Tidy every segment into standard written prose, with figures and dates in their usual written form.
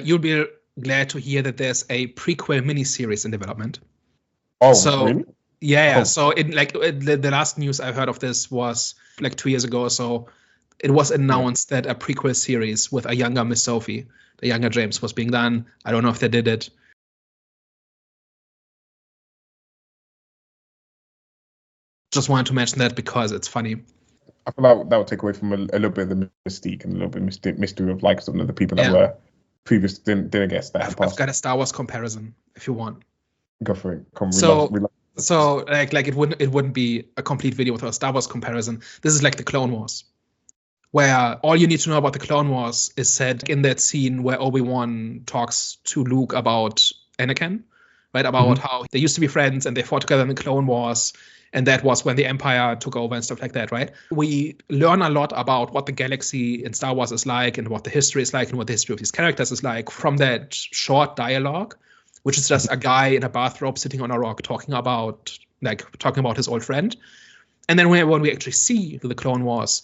You'll be glad to hear that there's a prequel miniseries in development. Oh, so, really? Yeah. Oh. So the last news I heard of this was like 2 years ago or so. It was announced that a prequel series with a younger Miss Sophie, the younger James, was being done. I don't know if they did it. Just wanted to mention that because it's funny. I feel like that would take away from a little bit of the mystique and a little bit of mystery of like some of the people that were previous didn't guess that. I've got a Star Wars comparison if you want. Go for it. So like it wouldn't be a complete video without a Star Wars comparison. This is like the Clone Wars, where all you need to know about the Clone Wars is said in that scene where Obi-Wan talks to Luke about Anakin, right? About how they used to be friends and they fought together in the Clone Wars. And that was when the Empire took over and stuff like that, right? We learn a lot about what the galaxy in Star Wars is like and what the history is like and what the history of these characters is like from that short dialogue, which is just a guy in a bathrobe sitting on a rock talking about his old friend. And then when we actually see the Clone Wars,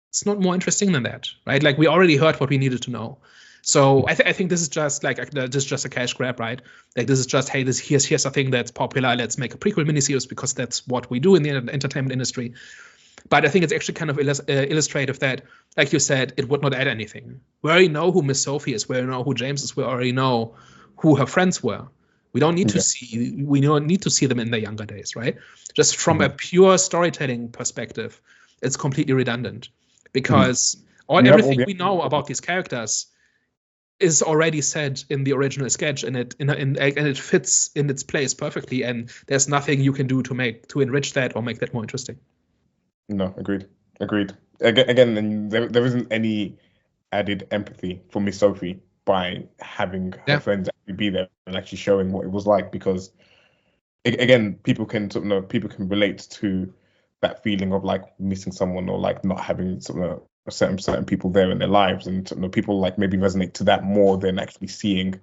it's not more interesting than that, right? Like we already heard what we needed to know. So I think this is just a cash grab, right? Like this is just, hey, here's a thing that's popular. Let's make a prequel miniseries because that's what we do in the entertainment industry. But I think it's actually kind of illustrative that, like you said, it would not add anything. We already know who Miss Sophie is. We already know who James is. We already know who her friends were. We don't need to see. We don't need to see them in their younger days, right? Just from a pure storytelling perspective, it's completely redundant because everything we know about these characters is already said in the original sketch, and it fits in its place perfectly. And there's nothing you can do to enrich that or make that more interesting. No, agreed. Again, there isn't any added empathy for Miss Sophie by having her friends actually be there and actually showing what it was like, because again, people can relate to that feeling of like missing someone or like not having certain people there in their lives, and people like maybe resonate to that more than actually seeing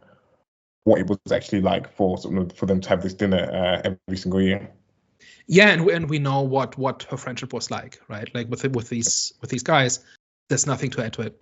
what it was actually like for them to have this dinner every single year. Yeah, and we know what her friendship was like, right? Like with these guys, there's nothing to add to it.